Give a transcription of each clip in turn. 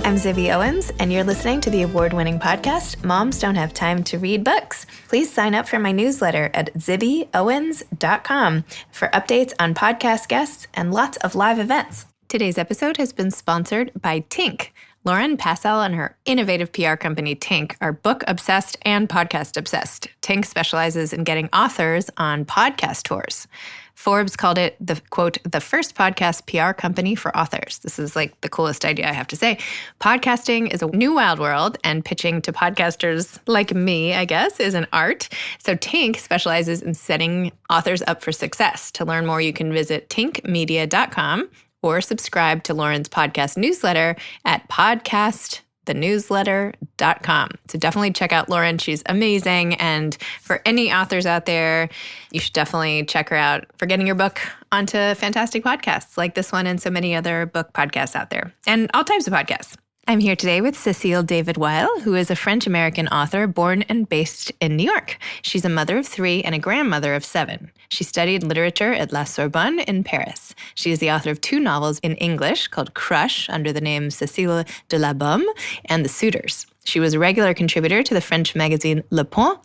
I'm Zibby Owens, and you're listening to the award-winning podcast, Moms Don't Have Time to Read Books. Please sign up for my newsletter at zibbyowens.com for updates on podcast guests and lots of live events. Today's episode has been sponsored by Tink. Lauren Passell and her innovative PR company, Tink, are book-obsessed and podcast-obsessed. Tink specializes in getting authors on podcast tours. Forbes called it the, quote, the first podcast PR company for authors. This is like the coolest idea, I have to say. Podcasting is a new wild world, and pitching to podcasters like me, I guess, is an art. So Tink specializes in setting authors up for success. To learn more, you can visit tinkmedia.com or subscribe to Lauren's podcast newsletter at podcastthenewsletter.com. So definitely check out Lauren. She's amazing. And for any authors out there, you should definitely check her out for getting your book onto fantastic podcasts like this one and so many other book podcasts out there, and all types of podcasts. I'm here today with Cécile David-Weill, who is a French-American author born and based in New York. She's a mother of 3 and a grandmother of 7. She studied literature at La Sorbonne in Paris. She is the author of 2 novels in English called Crush, under the name Cecile De La Baume, and The Suitors. She was a regular contributor to the French magazine Le Point,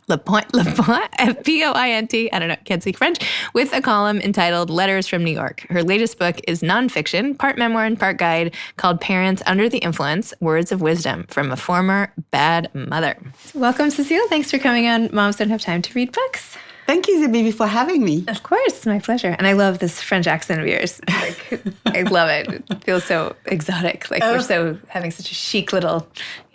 P-O-I-N-T, I don't know, can't speak French, with a column entitled Letters from New York. Her latest book is nonfiction, part memoir and part guide, called Parents Under the Influence, Words of Wisdom from a Former Bad Mother. Welcome, Cecile. Thanks for coming on Moms Don't Have Time to Read Books. Thank you, Zibby, for having me. Of course, it's my pleasure. And I love this French accent of yours. Like, I love it. It feels so exotic. Like we're so having such a chic little,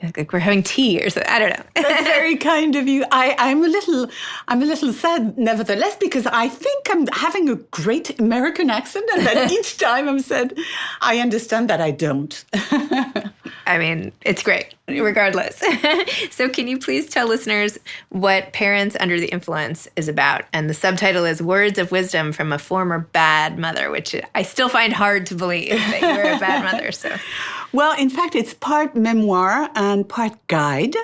like we're having tea or something. I don't know. That's very kind of you. I'm a little sad, nevertheless, because I think I'm having a great American accent, and then each time I'm said, I understand that I don't. I mean, it's great, regardless. So can you please tell listeners what Parents Under the Influence is about? And the subtitle is Words of Wisdom from a Former Bad Mother, which I still find hard to believe that you were a bad mother. So, well, in fact, it's part memoir and part guide.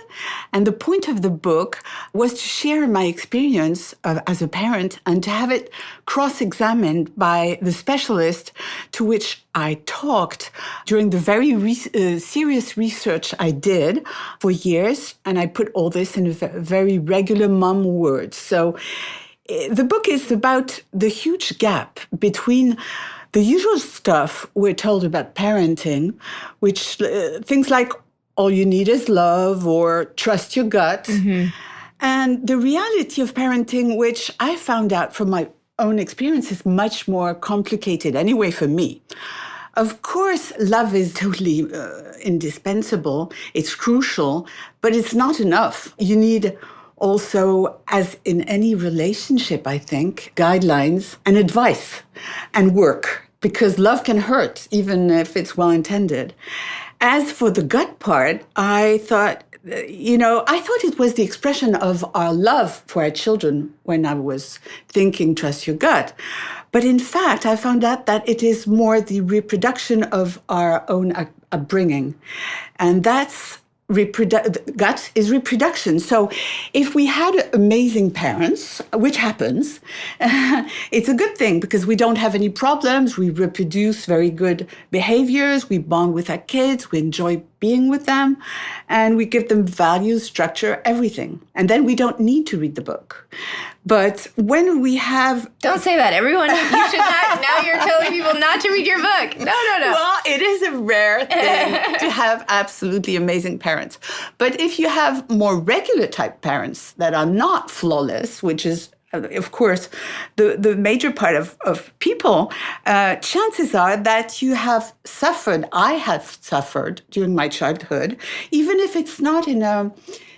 And the point of the book was to share my experience as a parent and to have it cross-examined by the specialist to which I talked during the very serious research I did for years. And I put all this in very regular mom words. So the book is about the huge gap between the usual stuff we're told about parenting, which things like all you need is love or trust your gut, and the reality of parenting, which I found out from my own experience is much more complicated, anyway, for me. Of course, love is totally indispensable. It's crucial, but it's not enough. You need also, as in any relationship, I think, guidelines and advice and work, because love can hurt, even if it's well-intended. As for the gut part, I thought it was the expression of our love for our children when I was thinking trust your gut. But in fact, I found out that it is more the reproduction of our own upbringing. And that's gut is reproduction. So if we had amazing parents, which happens, it's a good thing because we don't have any problems. We reproduce very good behaviors. We bond with our kids. We enjoy being with them. And we give them values, structure, everything. And then we don't need to read the book. But when we have... Don't say that. Everyone, you should not... Now you're telling people not to read your book. No. Well, it is a rare thing to have absolutely amazing parents. But if you have more regular type parents that are not flawless, which is, of course, the major part of people, chances are that you have suffered. I have suffered during my childhood, even if it's not in a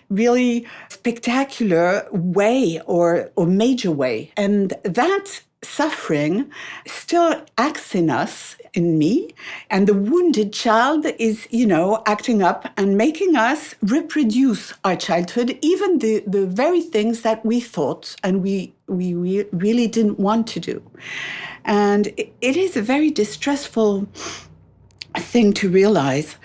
really spectacular way or major way. And that suffering still acts in us, in me. And the wounded child is, acting up and making us reproduce our childhood, even the very things that we thought and we really didn't want to do. And it is a very distressful thing to realize,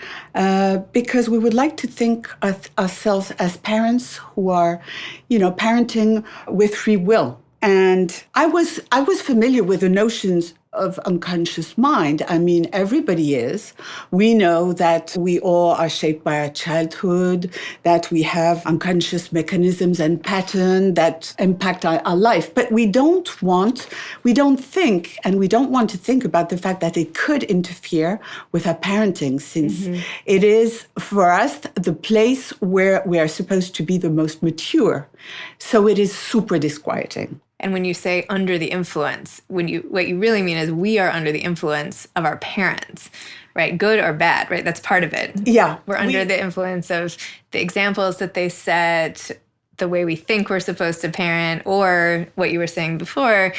because we would like to think of ourselves as parents who are, parenting with free will. And I was familiar with the notions of unconscious mind. I mean, everybody is. We know that we all are shaped by our childhood, that we have unconscious mechanisms and patterns that impact our life. But we don't think, and we don't want to think about the fact that it could interfere with our parenting, since it is, for us, the place where we are supposed to be the most mature. So it is super disquieting. And when you say under the influence, what you really mean is we are under the influence of our parents, right? Good or bad, right? That's part of it. Yeah. We're under the influence of the examples that they set, the way we think we're supposed to parent, or what you were saying before,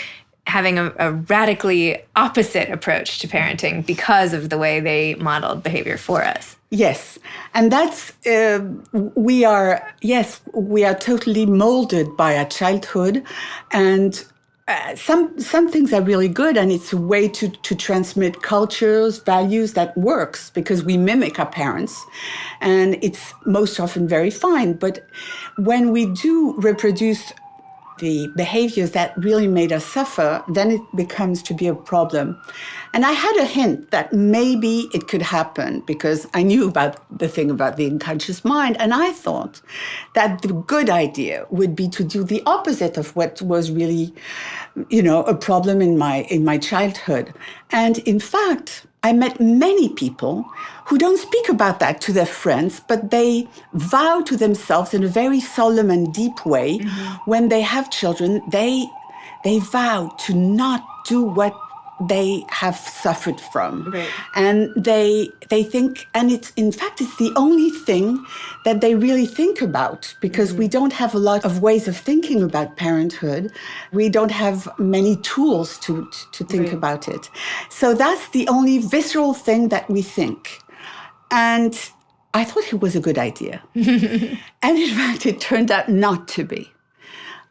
having a radically opposite approach to parenting because of the way they modeled behavior for us. Yes. And that's, we are totally molded by our childhood. And some things are really good, and it's a way to transmit cultures, values that works, because we mimic our parents, and it's most often very fine. But when we do reproduce the behaviors that really made us suffer, then it becomes to be a problem. And I had a hint that maybe it could happen, because I knew about the thing about the unconscious mind. And I thought that the good idea would be to do the opposite of what was really, a problem in my childhood. And in fact, I met many people who don't speak about that to their friends, but they vow to themselves in a very solemn and deep way. When they have children, they vow to not do what they have suffered from. Right. And they think, and it's the only thing that they really think about, because we don't have a lot of ways of thinking about parenthood. We don't have many tools to think about it. So that's the only visceral thing that we think. And I thought it was a good idea. And in fact, it turned out not to be.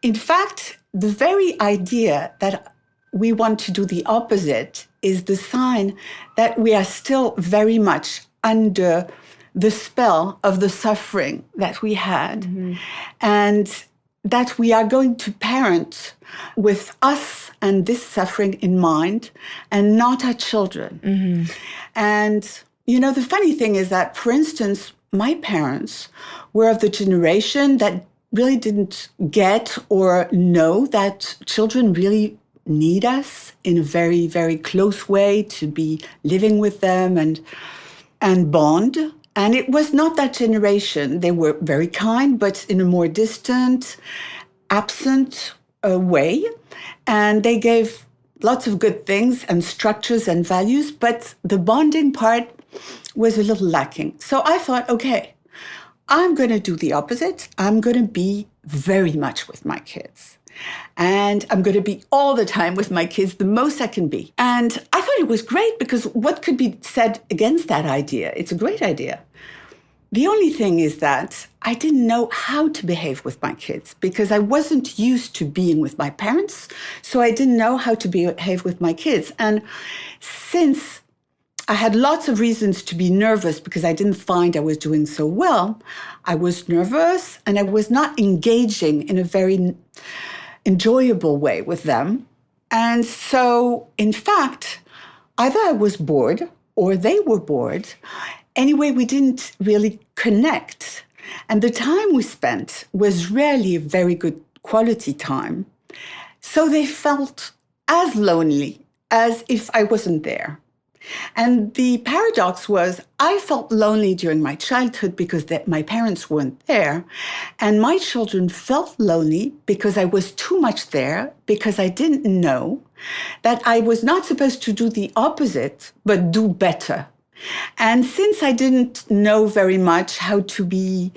In fact, the very idea that we want to do the opposite is the sign that we are still very much under the spell of the suffering that we had, and that we are going to parent with us and this suffering in mind, and not our children. And, the funny thing is that, for instance, my parents were of the generation that really didn't get or know that children really need us in a very, very close way, to be living with them and bond. And it was not that generation. They were very kind, but in a more distant, absent way. And they gave lots of good things and structures and values, but the bonding part was a little lacking. So I thought, okay, I'm going to do the opposite. I'm going to be very much with my kids. And I'm going to be all the time with my kids, the most I can be. And I thought it was great, because what could be said against that idea? It's a great idea. The only thing is that I didn't know how to behave with my kids, because I wasn't used to being with my parents. So I didn't know how to behave with my kids. And since I had lots of reasons to be nervous, because I didn't find I was doing so well, I was nervous, and I was not engaging in a very enjoyable way with them. And so, in fact, either I was bored or they were bored. Anyway, we didn't really connect. And the time we spent was rarely a very good quality time. So they felt as lonely as if I wasn't there. And the paradox was, I felt lonely during my childhood because my parents weren't there. And my children felt lonely because I was too much there, because I didn't know that I was not supposed to do the opposite, but do better. And since I didn't know very much how to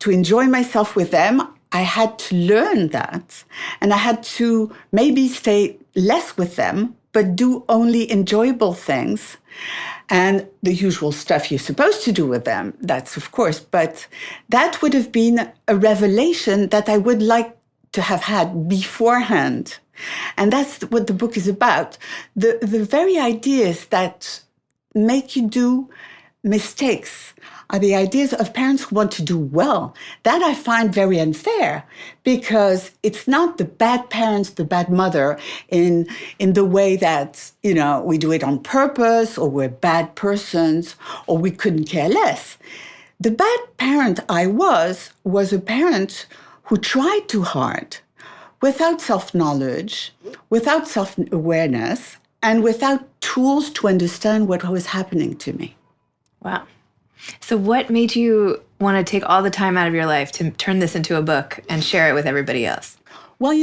enjoy myself with them, I had to learn that. And I had to maybe stay less with them, but do only enjoyable things and the usual stuff you're supposed to do with them. That's of course, but that would have been a revelation that I would like to have had beforehand. And that's what the book is about. The very ideas that make you do mistakes are the ideas of parents who want to do well. That I find very unfair, because it's not the bad parents, the bad mother in the way that, we do it on purpose, or we're bad persons, or we couldn't care less. The bad parent I was a parent who tried too hard, without self-knowledge, without self-awareness, and without tools to understand what was happening to me. Wow. So what made you want to take all the time out of your life to turn this into a book and share it with everybody else? Well,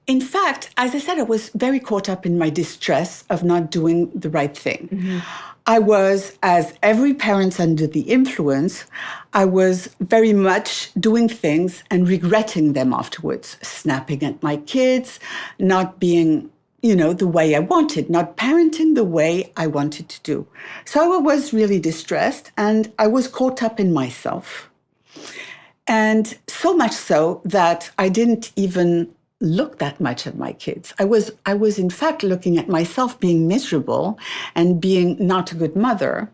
in fact, as I said, I was very caught up in my distress of not doing the right thing. Mm-hmm. I was, as every parent under the influence, I was very much doing things and regretting them afterwards, snapping at my kids, not being the way I wanted, not parenting the way I wanted to do. So I was really distressed, and I was caught up in myself. And so much so that I didn't even look that much at my kids. I was in fact looking at myself being miserable and being not a good mother,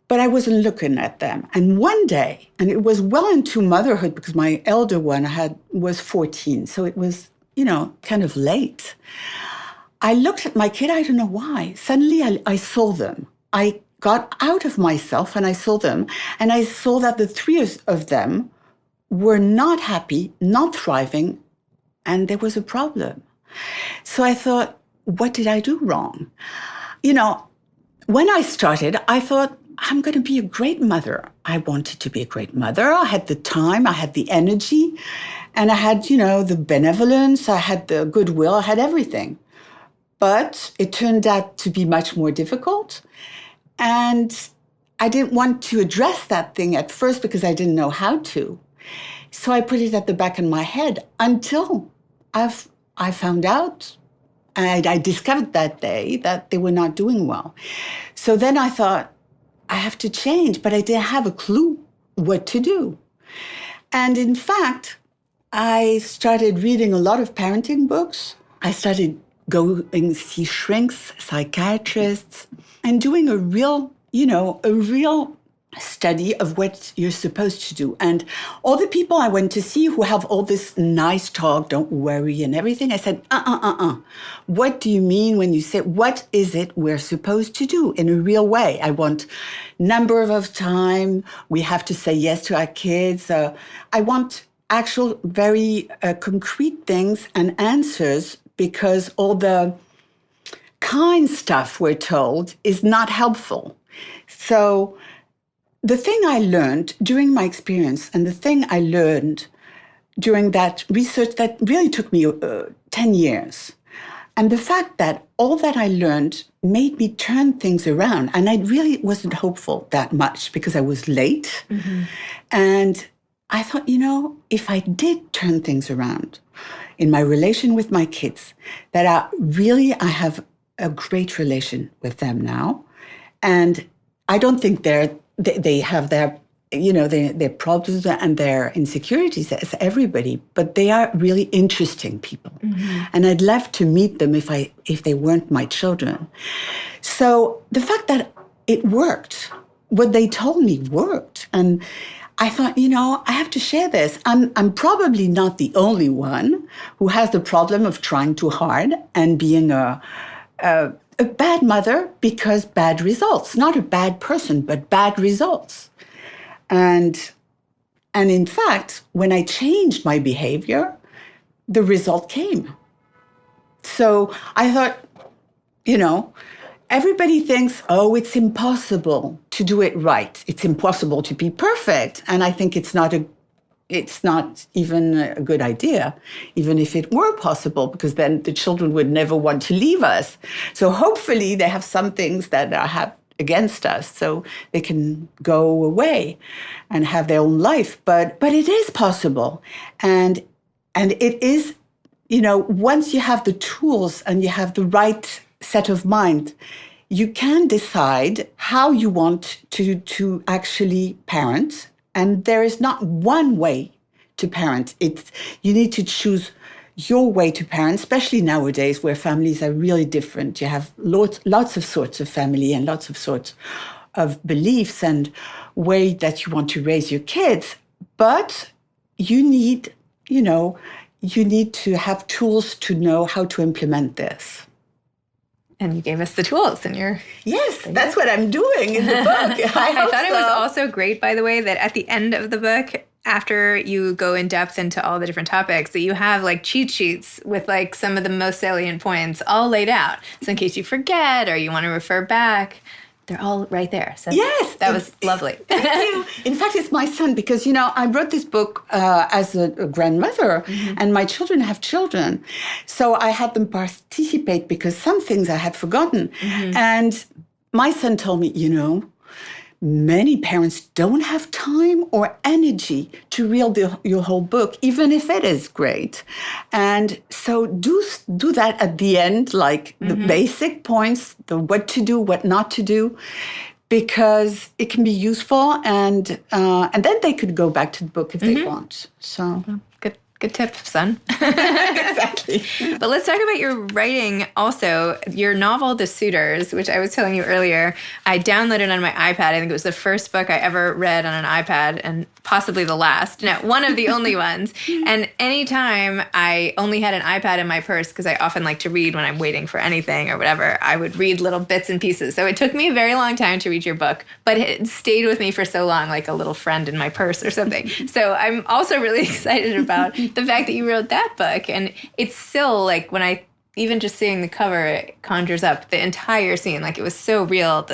but I wasn't looking at them. And one day, and it was well into motherhood, because my elder one was 14, so it was, kind of late. I looked at my kid, I don't know why. Suddenly I saw them. I got out of myself and I saw them. And I saw that the three of them were not happy, not thriving, and there was a problem. So I thought, what did I do wrong? When I started, I thought, I'm going to be a great mother. I wanted to be a great mother. I had the time, I had the energy, and I had, the benevolence, I had the goodwill, I had everything. But it turned out to be much more difficult. And I didn't want to address that thing at first because I didn't know how to. So I put it at the back of my head until I found out, and I discovered that day that they were not doing well. So then I thought, I have to change, but I didn't have a clue what to do. And in fact, I started reading a lot of parenting books. I started going to see shrinks, psychiatrists, and doing a real study of what you're supposed to do. And all the people I went to see who have all this nice talk, don't worry and everything, I said, What do you mean when you say, what is it we're supposed to do in a real way? I want number of time. We have to say yes to our kids. I want actual, very concrete things and answers, because all the kind stuff we're told is not helpful. So the thing I learned during my experience, and the thing I learned during that research that really took me 10 years, and the fact that all that I learned made me turn things around. And I really wasn't hopeful that much because I was late. Mm-hmm. And I thought, if I did turn things around in my relation with my kids, that I have a great relation with them now. And I don't think they have their problems and their insecurities as everybody, but they are really interesting people. Mm-hmm. And I'd love to meet them if they weren't my children. So the fact that it worked, what they told me worked. And I thought, I have to share this. I'm probably not the only one who has the problem of trying too hard and being a bad mother because bad results. Not a bad person, but bad results. And in fact, when I changed my behavior, the result came. So I thought, everybody thinks, it's impossible to do it right. It's impossible to be perfect. And I think it's not even a good idea, even if it were possible, because then the children would never want to leave us. So hopefully they have some things that have against us so they can go away and have their own life. But it is possible. And it is, once you have the tools and you have the right set of mind, you can decide how you want to actually parent. And there is not one way to parent. You need to choose your way to parent, especially nowadays where families are really different. You have lots of sorts of family and lots of sorts of beliefs and way that you want to raise your kids. But you need to have tools to know how to implement this. And you gave us the tools in your... Yes, that's what I'm doing in the book. I thought it was also great, by the way, that at the end of the book, after you go in depth into all the different topics, that you have like cheat sheets with like some of the most salient points all laid out. So in case you forget or you want to refer back, they're all right there. So yes. That was lovely. Thank you. In fact, it's my son because, I wrote this book as a grandmother and my children have children. So I had them participate because some things I had forgotten. And my son told me, many parents don't have time or energy to read your whole book, even if it is great. And so do that at the end, like the basic points, the what to do, what not to do, because it can be useful. And then they could go back to the book if they want. So Good tip, son. Exactly. But let's talk about your writing also. Your novel, The Suitors, which I was telling you earlier, I downloaded on my iPad. I think it was the first book I ever read on an iPad and possibly the last. No, one of the only ones. And anytime I only had an iPad in my purse, because I often like to read when I'm waiting for anything or whatever, I would read little bits and pieces. So it took me a very long time to read your book, but it stayed with me for so long, like a little friend in my purse or something. So I'm also really excited about the fact that you wrote that book. And it's still like when even just seeing the cover, it conjures up the entire scene. Like it was so real.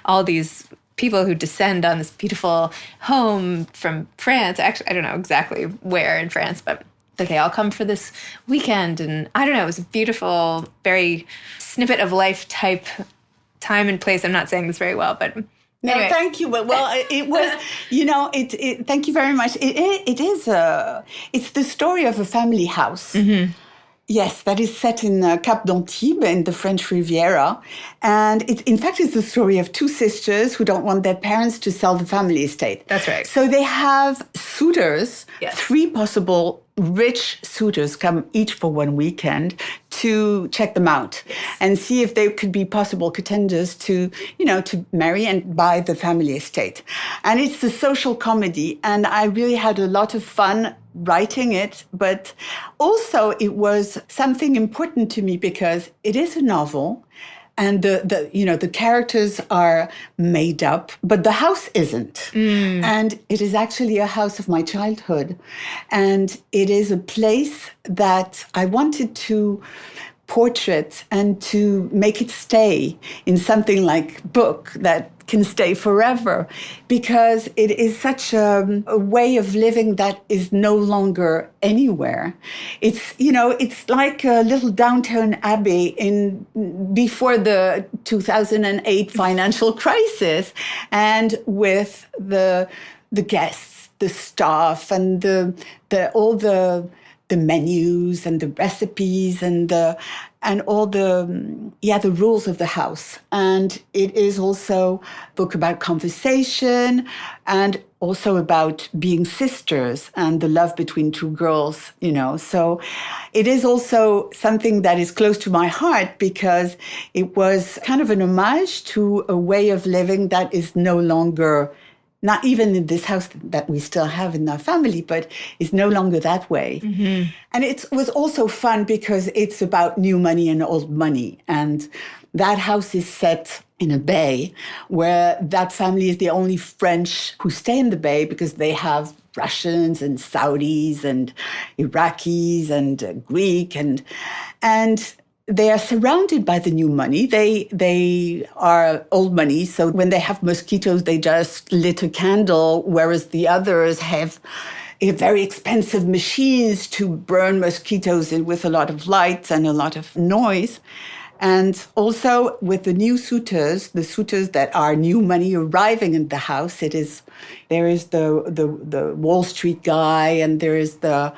All these people who descend on this beautiful home from France. Actually, I don't know exactly where in France, but that they all come for this weekend. And I don't know, it was a beautiful, very snippet of life type time and place. I'm not saying this very well, but... No, anyway. thank you. Well, it was, thank you very much. It's the story of a family house. Yes, that is set in Cap d'Antibes in the French Riviera. And in fact, it's the story of two sisters who don't want their parents to sell the family estate. That's right. So they have suitors, yes. 3 possible rich suitors come each for one weekend to check them out and see if they could be possible contenders to marry and buy the family estate. And it's a social comedy. And I really had a lot of fun writing it, but also it was something important to me because it is a novel. And the characters are made up, but the house isn't. And it is actually a house of my childhood. And it is a place that I wanted to portrait and to make it stay in something like book that can stay forever, because it is such a way of living that is no longer anywhere. It's like a little Downton Abbey before the 2008 financial crisis, and with the guests, the staff, and all the menus and the recipes and all the rules of the house. And it is also a book about conversation and also about being sisters and the love between two girls, So it is also something that is close to my heart because it was kind of an homage to a way of living that is no longer, not even in this house that we still have in our family, but it's no longer that way. And it was also fun because it's about new money and old money. And that house is set in a bay where that family is the only French who stay in the bay because they have Russians and Saudis and Iraqis and Greek and they are surrounded by the new money. They are old money. So when they have mosquitoes, they just lit a candle, whereas the others have very expensive machines to burn mosquitoes with a lot of light and a lot of noise. And also with the new suitors, the suitors that are new money arriving in the house, there is the Wall Street guy, and there is the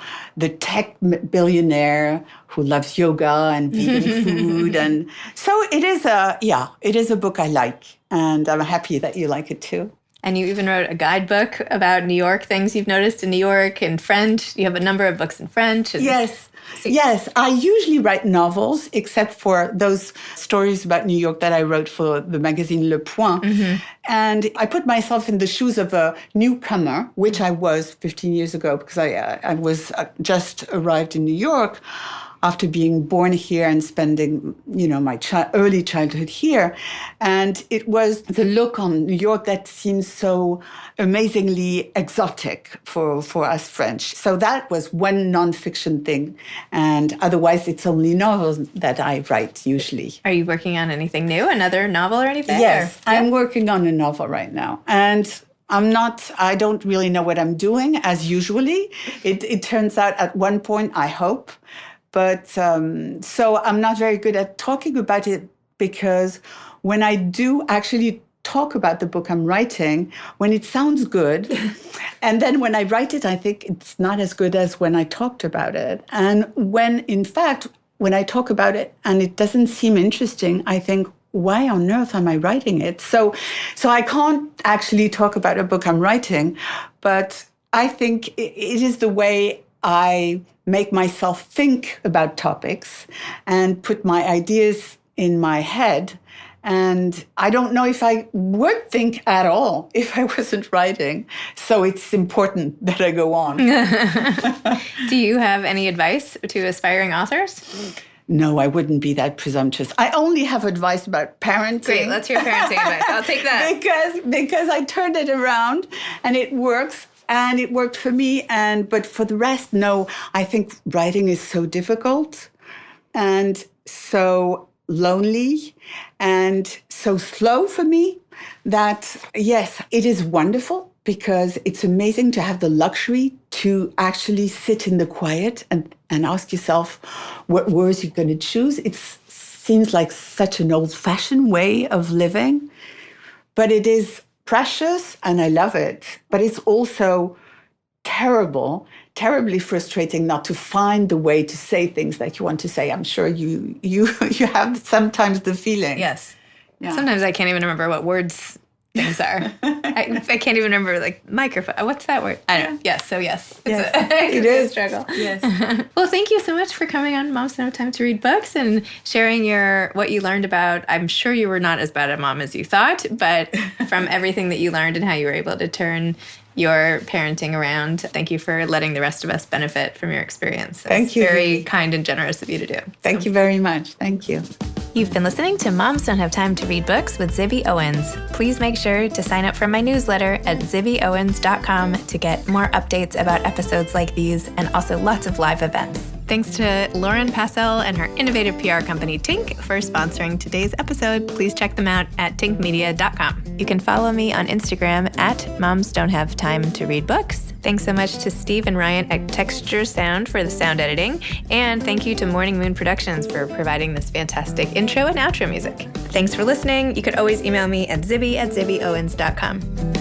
tech billionaire who loves yoga and vegan food. And so it is a book I like, and I'm happy that you like it too. And you even wrote a guidebook about New York, things you've noticed in New York in French. You have a number of books in French. Yes. Yes, I usually write novels, except for those stories about New York that I wrote for the magazine Le Point. And I put myself in the shoes of a newcomer, which I was 15 years ago, because I was just arrived in New York after being born here and spending, my early childhood here. And it was the look on New York that seems so amazingly exotic for us French. So that was one nonfiction thing. And otherwise, it's only novels that I write usually. Are you working on anything new, another novel or anything? Yes, I'm working on a novel right now. And I don't really know what I'm doing, as usually. It turns out at one point, I hope. But so I'm not very good at talking about it, because when I do actually talk about the book I'm writing, when it sounds good, and then when I write it, I think it's not as good as when I talked about it. And when I talk about it and it doesn't seem interesting, I think, why on earth am I writing it? So I can't actually talk about a book I'm writing, but I think it is the way I make myself think about topics and put my ideas in my head. And I don't know if I would think at all if I wasn't writing. So it's important that I go on. Do you have any advice to aspiring authors? No, I wouldn't be that presumptuous. I only have advice about parenting. Great, let's hear parenting advice. I'll take that. Because I turned it around and it works. And it worked for me. But for the rest, no, I think writing is so difficult and so lonely and so slow for me that, yes, it is wonderful, because it's amazing to have the luxury to actually sit in the quiet and ask yourself what words you're going to choose. It seems like such an old-fashioned way of living, but it is precious, and I love it. But it's also terribly frustrating not to find the way to say things that you want to say. I'm sure you have sometimes the feeling. Yes. Yeah. Sometimes I can't even remember what words things are. I can't even remember, like, microphone. What's that word? I don't know. Yes, so yes. It is a struggle. Yes. Well, thank you so much for coming on Moms Don't Have Time to Read Books and sharing what you learned about. I'm sure you were not as bad a mom as you thought, but from everything that you learned and how you were able to turn your parenting around. Thank you for letting the rest of us benefit from your experience. Thank you. Very kind and generous of you to do. Thank you very much. Thank you. You've been listening to Moms Don't Have Time to Read Books with Zibby Owens. Please make sure to sign up for my newsletter at zibbyowens.com to get more updates about episodes like these and also lots of live events. Thanks to Lauren Passell and her innovative PR company, Tink, for sponsoring today's episode. Please check them out at tinkmedia.com. You can follow me on Instagram at Moms Don't Have Time to Read Books. Thanks so much to Steve and Ryan at Texture Sound for the sound editing. And thank you to Morning Moon Productions for providing this fantastic intro and outro music. Thanks for listening. You could always email me at zibby@zibbyowens.com.